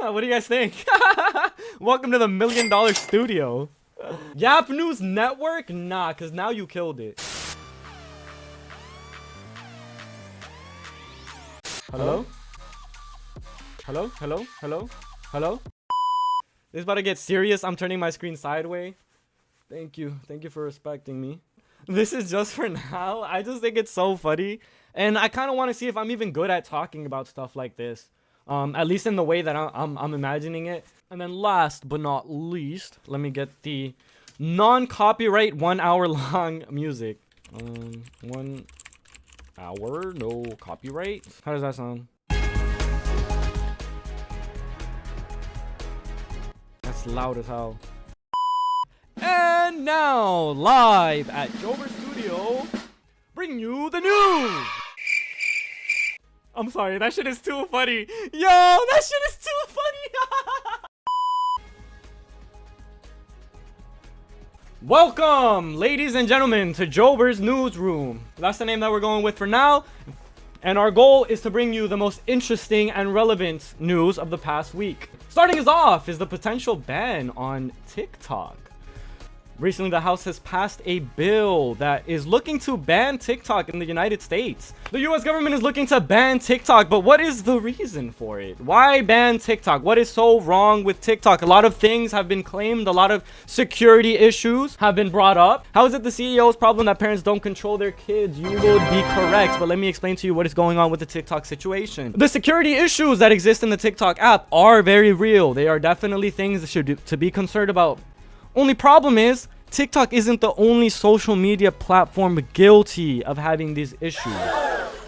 What do you guys think? Welcome to the $1 Million Studio. Yap News Network? Nah, because now you killed it. Hello? Hello? Hello? Hello? Hello? This is about to get serious. I'm turning my screen sideways. Thank you. Thank you for respecting me. This is just for now. I just think it's so funny. And I kind of want to see if I'm even good at talking about stuff like this. At least in the way that I'm imagining it. And then last but not least, let me get the non-copyright 1 hour long music. 1 hour, no copyright. How does that sound? That's loud as hell. And now, live at Joabers Studio, bring you the news. I'm sorry, that shit is too funny. Yo, that shit is too funny. Welcome, ladies and gentlemen, to Joabers Newsroom. That's the name that we're going with for now. And our goal is to bring you the most interesting and relevant news of the past week. Starting us off is the potential ban on TikTok. Recently, the House has passed a bill that is looking to ban TikTok in the United States. The US government is looking to ban TikTok, but what is the reason for it? Why ban TikTok? What is so wrong with TikTok? A lot of things have been claimed. A lot of security issues have been brought up. How is it the CEO's problem that parents don't control their kids? You would be correct, but let me explain to you what is going on with the TikTok situation. The security issues that exist in the TikTok app are very real. They are definitely things that should to be concerned about. Only problem is, TikTok isn't the only social media platform guilty of having these issues.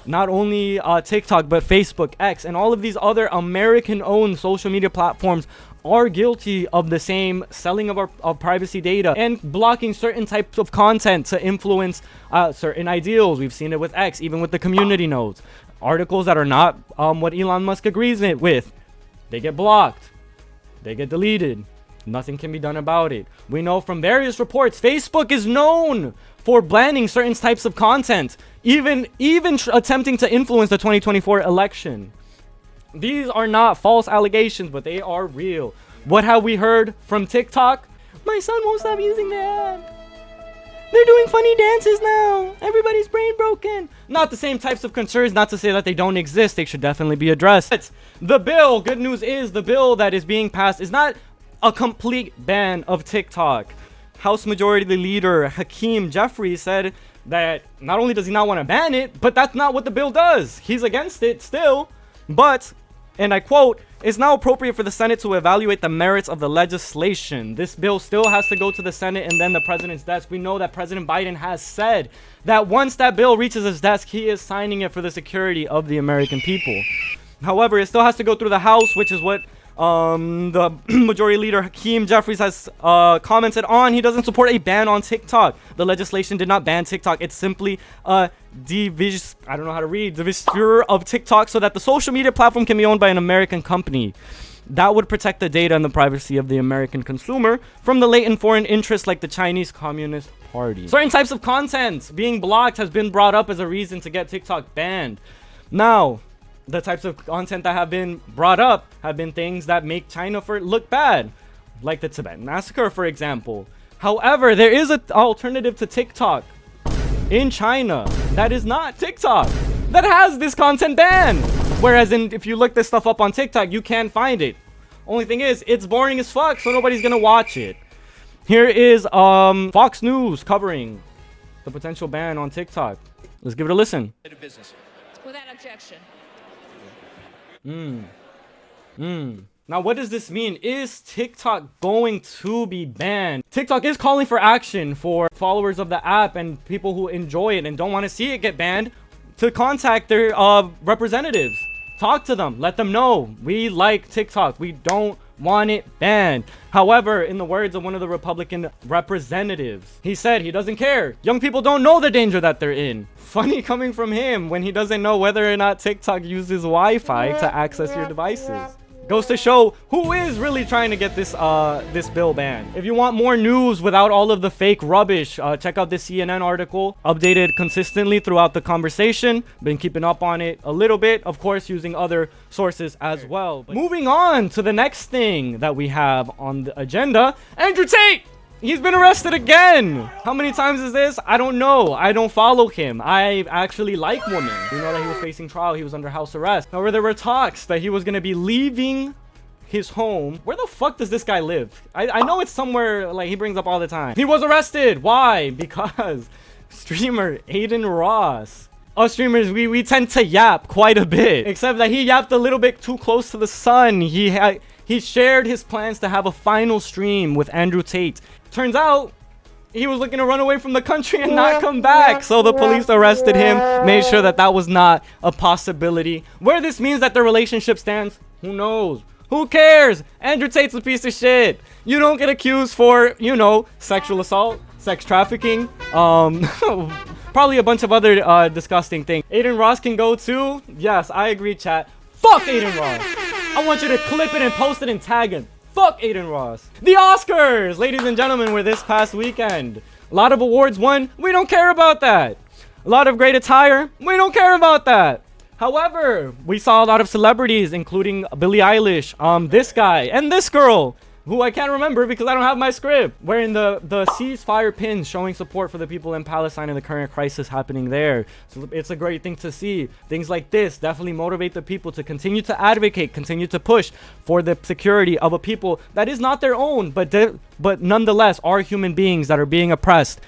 Not only TikTok, but Facebook, X, and all of these other American-owned social media platforms are guilty of the same selling of our privacy data and blocking certain types of content to influence certain ideals. We've seen it with X, even with the community nodes. Articles that are not what Elon Musk agrees with, they get blocked. They get deleted. Nothing can be done about it. We know from various reports, Facebook is known for banning certain types of content, even attempting to influence the 2024 election. These are not false allegations, but they are real. What have we heard from TikTok? My son won't stop using that. They're doing funny dances now. Everybody's brain broken. Not the same types of concerns, not to say that they don't exist. They should definitely be addressed. But the bill, good news is, the bill that is being passed is not a complete ban of TikTok. House Majority Leader Hakeem Jeffries said that not only does he not want to ban it, but that's not what the bill does. He's against it still, but, and I quote, "It's now appropriate for the Senate to evaluate the merits of the legislation." This bill still has to go to the Senate and then the president's desk. We know that President Biden has said that once that bill reaches his desk, he is signing it for the security of the American people. However, it still has to go through the House, which is what the Majority Leader Hakeem Jeffries has commented on. He doesn't support a ban on TikTok. The legislation did not ban TikTok. It's simply a divestiture of TikTok so that the social media platform can be owned by an American company. That would protect the data and the privacy of the American consumer from the latent foreign interests like the Chinese Communist Party. Certain types of content being blocked has been brought up as a reason to get TikTok banned. Now, the types of content that have been brought up have been things that make China look bad, like the Tibetan massacre, for example. However, there is an alternative to TikTok in China that is not TikTok that has this content banned. Whereas if you look this stuff up on TikTok, you can't find it. Only thing is, it's boring as fuck, so nobody's gonna watch it. Here is Fox News covering the potential ban on TikTok. Let's give it a listen. Without objection. Now, what does this mean? Is TikTok going to be banned? TikTok is calling for action for followers of the app and people who enjoy it and don't want to see it get banned to contact their representatives. Talk to them. Let them know we like TikTok. We don't want it banned. However, in the words of one of the Republican representatives, he said he doesn't care. Young people don't know the danger that they're in. Funny coming from him when he doesn't know whether or not TikTok uses Wi-Fi to access your devices. Goes to show who is really trying to get this this bill banned. If you want more news without all of the fake rubbish, check out this CNN article, updated consistently throughout the conversation. Been keeping up on it a little bit, of course, using other sources as well. But moving on to the next thing that we have on the agenda, Andrew Tate. He's been arrested again. How many times is this? I don't know. I don't follow him. I actually like women. We know that he was facing trial. He was under house arrest. However, there were talks that he was going to be leaving his home. Where the fuck does this guy live? I know it's somewhere like he brings up all the time. He was arrested. Why? Because streamer Adin Ross. Us streamers, we tend to yap quite a bit. Except that he yapped a little bit too close to the sun. He shared his plans to have a final stream with Andrew Tate. Turns out he was looking to run away from the country and not come back. So the police arrested him, made sure that that was not a possibility. Where this means that the relationship stands, who knows? Who cares? Andrew Tate's a piece of shit. You don't get accused for, you know, sexual assault, sex trafficking, probably a bunch of other disgusting things. Adin Ross can go too. Yes, I agree, chat. Fuck Adin Ross. I want you to clip it and post it and tag him. Fuck Adin Ross. The Oscars, ladies and gentlemen, were this past weekend. A lot of awards won. We don't care about that. A lot of great attire. We don't care about that. However, we saw a lot of celebrities, including Billie Eilish, this guy, and this girl, who I can't remember because I don't have my script, wearing the ceasefire pins showing support for the people in Palestine and the current crisis happening there. So it's a great thing to see. Things like this definitely motivate the people to continue to advocate, continue to push for the security of a people that is not their own, but nonetheless are human beings that are being oppressed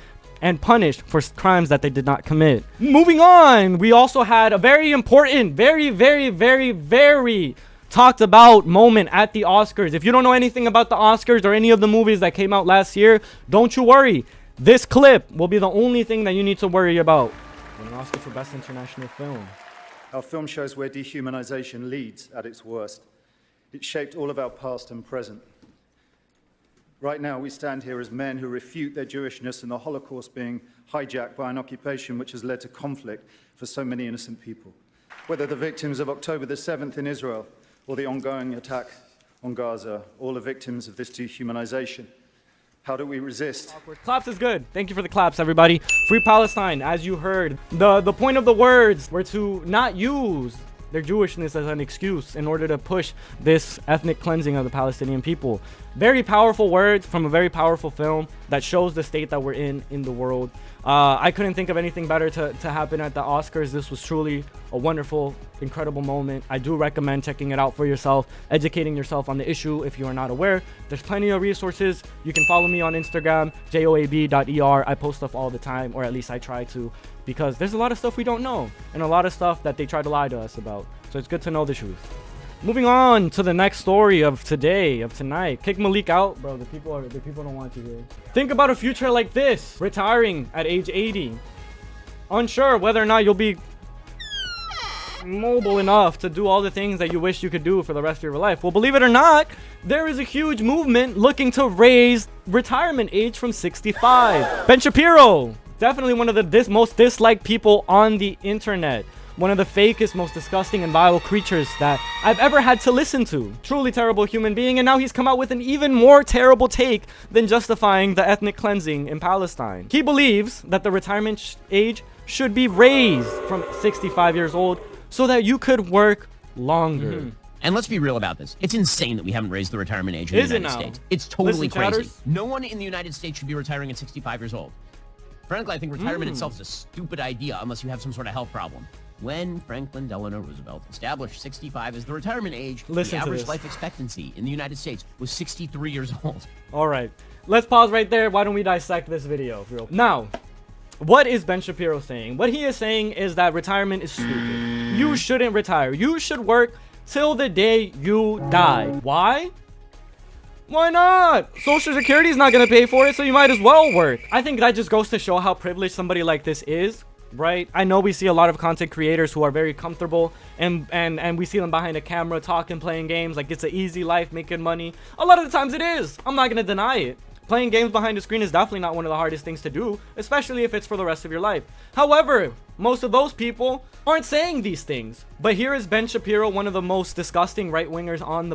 and punished for crimes that they did not commit. Moving on, we also had a very important, very talked about moment at the Oscars. If you don't know anything about the Oscars or any of the movies that came out last year, don't you worry. This clip will be the only thing that you need to worry about. An Oscar for Best International Film. Our film shows where dehumanization leads at its worst. It shaped all of our past and present. Right now, we stand here as men who refute their Jewishness and the Holocaust being hijacked by an occupation which has led to conflict for so many innocent people. Whether the victims of October the 7th in Israel or the ongoing attack on Gaza, all are victims of this dehumanization. How do we resist? Claps is good. Thank you for the claps, everybody. Free Palestine, as you heard. The point of the words were to not use their Jewishness as an excuse in order to push this ethnic cleansing of the Palestinian people. Very powerful words from a very powerful film that shows the state that we're in the world. I couldn't think of anything better to happen at the Oscars. This was truly a wonderful, incredible moment. I do recommend checking it out for yourself, educating yourself on the issue if you are not aware. There's plenty of resources. You can follow me on Instagram, joab.er. I post stuff all the time, or at least I try to, because there's a lot of stuff we don't know and a lot of stuff that they try to lie to us about. So it's good to know the truth. Moving on to the next story of tonight. Kick Malik out, bro. The people don't want you here. Think about a future like this: retiring at age 80, unsure whether or not you'll be mobile enough to do all the things that you wish you could do for the rest of your life. Well, believe it or not, there is a huge movement looking to raise retirement age from 65. Ben Shapiro, definitely one of the most disliked people on the internet. One of the fakest, most disgusting and vile creatures that I've ever had to listen to. Truly terrible human being, and now he's come out with an even more terrible take than justifying the ethnic cleansing in Palestine. He believes that the retirement age should be raised from 65 years old so that you could work longer. And let's be real about this. It's insane that we haven't raised the retirement age in the United States. It's totally crazy. No one in the United States should be retiring at 65 years old. Frankly, I think retirement itself is a stupid idea unless you have some sort of health problem. When Franklin Delano Roosevelt established 65 as the retirement age, the average life expectancy in the United States was 63 years old. All right, let's pause right there. Why don't we dissect this video? Now, what is Ben Shapiro saying? What he is saying is that retirement is stupid. You shouldn't retire. You should work till the day you die. Why? Why not? Social Security is not going to pay for it, so you might as well work. I think that just goes to show how privileged somebody like this is. Right? I know we see a lot of content creators who are very comfortable and we see them behind a camera talking, playing games like it's an easy life, making money. A lot of the times it is. I'm not going to deny it. Playing games behind a screen is definitely not one of the hardest things to do, especially if it's for the rest of your life. However, most of those people aren't saying these things. But here is Ben Shapiro, one of the most disgusting right-wingers on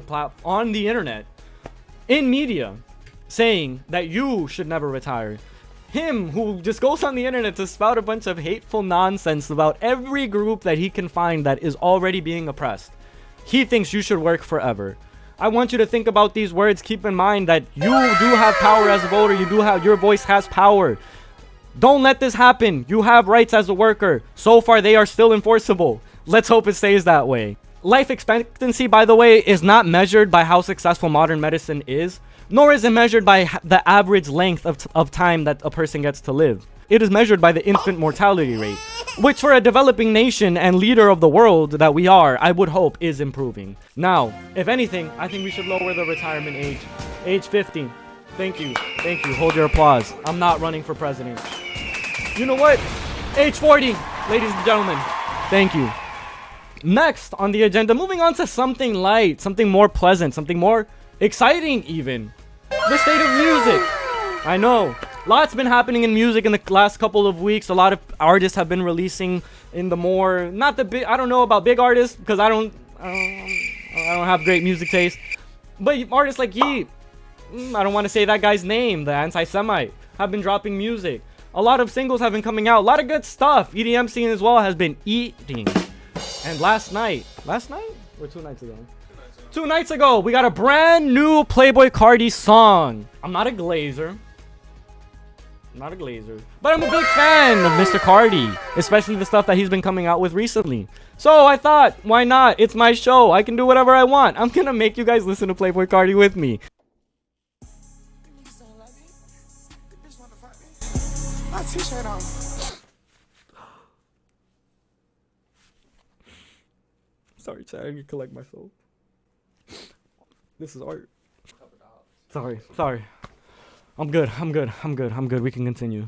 the internet, in media, saying that you should never retire. Him, who just goes on the internet to spout a bunch of hateful nonsense about every group that he can find that is already being oppressed. He thinks you should work forever. I want you to think about these words. Keep in mind that you do have power as a voter. Your voice has power. Don't let this happen. You have rights as a worker. So far, they are still enforceable. Let's hope it stays that way. Life expectancy, by the way, is not measured by how successful modern medicine is, nor is it measured by the average length of time that a person gets to live. It is measured by the infant mortality rate, which for a developing nation and leader of the world that we are, I would hope is improving. Now, if anything, I think we should lower the retirement age. Age 50. Thank you. Thank you. Hold your applause. I'm not running for president. You know what? Age 40, ladies and gentlemen. Thank you. Next on the agenda, moving on to something light, something more pleasant, something more exciting even. The state of music. I know. Lots been happening in music in the last couple of weeks. A lot of artists have been releasing in the more, not the big, I don't know about big artists because I don't have great music taste. But artists like Yeet, I don't want to say that guy's name, the anti-Semite, have been dropping music. A lot of singles have been coming out. A lot of good stuff. EDM scene as well has been eating. And last night or 2 nights ago? 2 nights ago, we got a brand new Playboi Carti song. I'm not a glazer, but I'm a big fan of Mr. Carti, especially the stuff that he's been coming out with recently. So I thought, why not? It's my show. I can do whatever I want. I'm gonna make you guys listen to Playboi Carti with me. Sorry, chat. I need to collect myself. This is art. Sorry. I'm good. We can continue.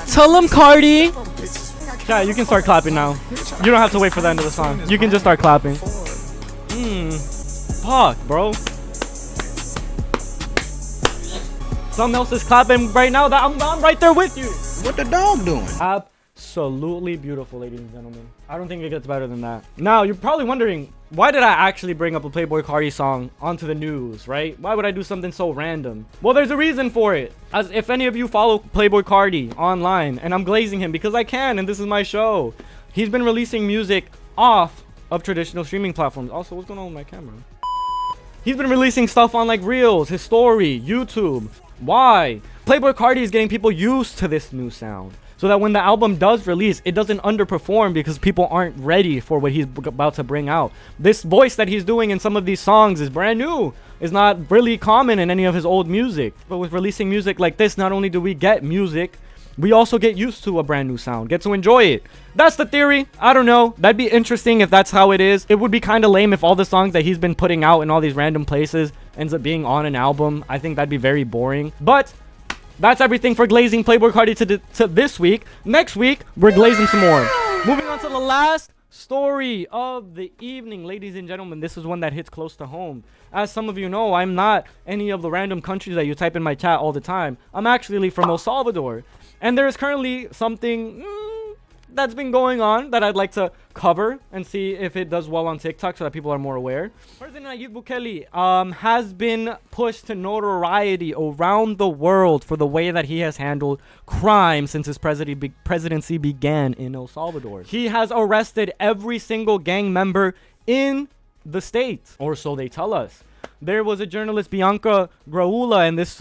Tell him, Carti. Yeah, you can start clapping now. You don't have to wait for the end of the song. You can just start clapping. Fuck, bro. Someone else is clapping right now. That I'm right there with you. What the dog doing? Absolutely beautiful, ladies and gentlemen. I don't think it gets better than that. Now, you're probably wondering, why did I actually bring up a Playboi Carti song onto the news, right? Why would I do something so random? Well, there's a reason for it. As if any of you follow Playboi Carti online, and I'm glazing him because I can, and this is my show. He's been releasing music off of traditional streaming platforms. Also, what's going on with my camera? He's been releasing stuff on like Reels, his story, YouTube. Why? Playboi Carti is getting people used to this new sound, so that when the album does release, it doesn't underperform because people aren't ready for what he's about to bring out. This voice that he's doing in some of these songs is brand new. It's not really common in any of his old music. But with releasing music like this, not only do we get music, we also get used to a brand new sound, get to enjoy it. That's the theory. I don't know. That'd be interesting if that's how it is. It would be kind of lame if all the songs that he's been putting out in all these random places ends up being on an album. I think that'd be very boring. But that's everything for glazing Playboi Carti to this week. Next week, we're glazing some more. Moving on to the last story of the evening, ladies and gentlemen. This is one that hits close to home. As some of you know, I'm not any of the random countries that you type in my chat all the time. I'm actually from El Salvador. And there is currently something that's been going on that I'd like to cover and see if it does well on TikTok so that people are more aware. President Nayib Bukele has been pushed to notoriety around the world for the way that he has handled crime since his presidency began in El Salvador. He has arrested every single gang member in the state, or so they tell us. There was a journalist, Bianca Graula, and this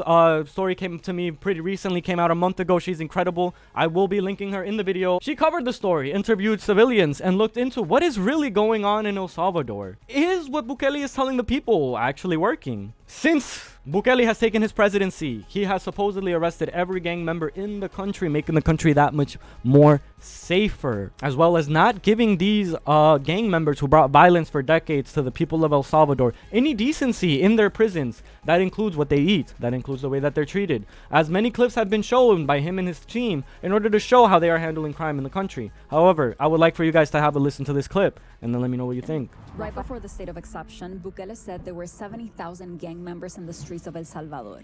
story came to me pretty recently, came out a month ago. She's incredible. I will be linking her in the video. She covered the story, interviewed civilians, and looked into what is really going on in El Salvador. Is what Bukele is telling the people actually working? Since Bukele has taken his presidency, he has supposedly arrested every gang member in the country, making the country that much more safer, as well as not giving these gang members who brought violence for decades to the people of El Salvador any decency in their prisons. That includes what they eat. That includes the way that they're treated. As many clips have been shown by him and his team in order to show how they are handling crime in the country. However, I would like for you guys to have a listen to this clip and then let me know what you think. Right before the state of exception, Bukele said there were 70,000 gang members in the streets of El Salvador.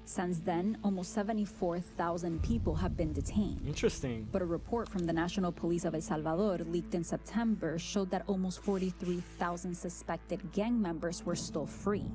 Since then, almost 74,000 people have been detained. Interesting. But a report from the National Police of El Salvador leaked in September showed that almost 43,000 suspected gang members were still free.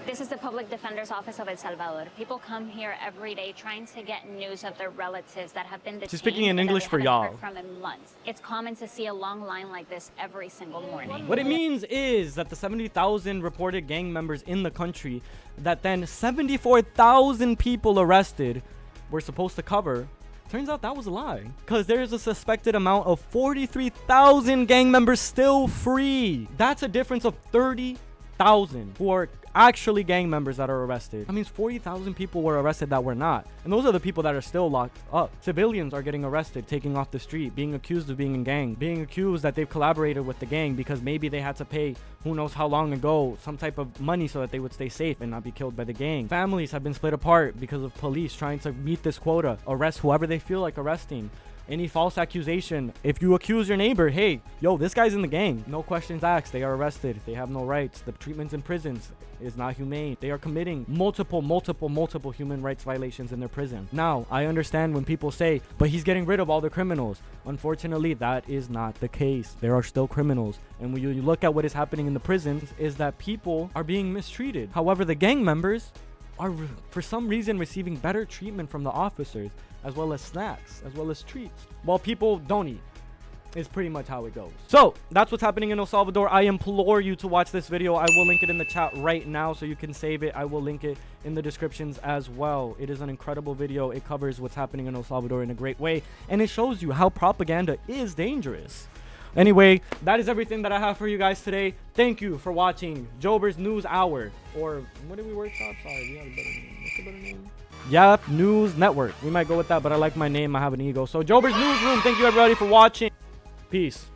This is the Public Defender's Office of El Salvador. People come here every day trying to get news of their relatives that have been detained. She's speaking in English for y'all. From in months. It's common to see a long line like this every single morning. What it means is that the 70,000 reported gang members in the country that then 74,000 people arrested were supposed to cover. Turns out that was a lie, because there's a suspected amount of 43,000 gang members still free. That's a difference of 30,000 who are actually gang members that are arrested. That means 40,000 people were arrested that were not. And those are the people that are still locked up. Civilians are getting arrested, taking off the street, being accused of being in gang, being accused that they've collaborated with the gang because maybe they had to pay who knows how long ago some type of money so that they would stay safe and not be killed by the gang. Families have been split apart because of police trying to meet this quota, arrest whoever they feel like arresting. Any false accusation, if you accuse your neighbor, hey, yo, this guy's in the gang, no questions asked, they are arrested. They have no rights. The treatments in prisons is not humane. They are committing multiple human rights violations in their prison. Now, I understand when people say, but he's getting rid of all the criminals. Unfortunately, that is not the case. There are still criminals. And when you look at what is happening in the prisons, is that people are being mistreated. However, the gang members are for some reason receiving better treatment from the officers, as well as snacks, as well as treats, while people don't eat. Is pretty much how it goes. So that's what's happening in El Salvador. I implore you to watch this video. I will link it in the chat right now so you can save it. I will link it in the descriptions as well. It is an incredible video. It covers what's happening in El Salvador in a great way, and it shows you how propaganda is dangerous. Anyway, that is everything that I have for you guys today. Thank you for watching Joabers News Hour, or what did we workshop? Sorry, we have a better name. What's a better name? Yep, News Network. We might go with that, but I like my name. I have an ego. So Joabers Newsroom, thank you everybody for watching. Peace.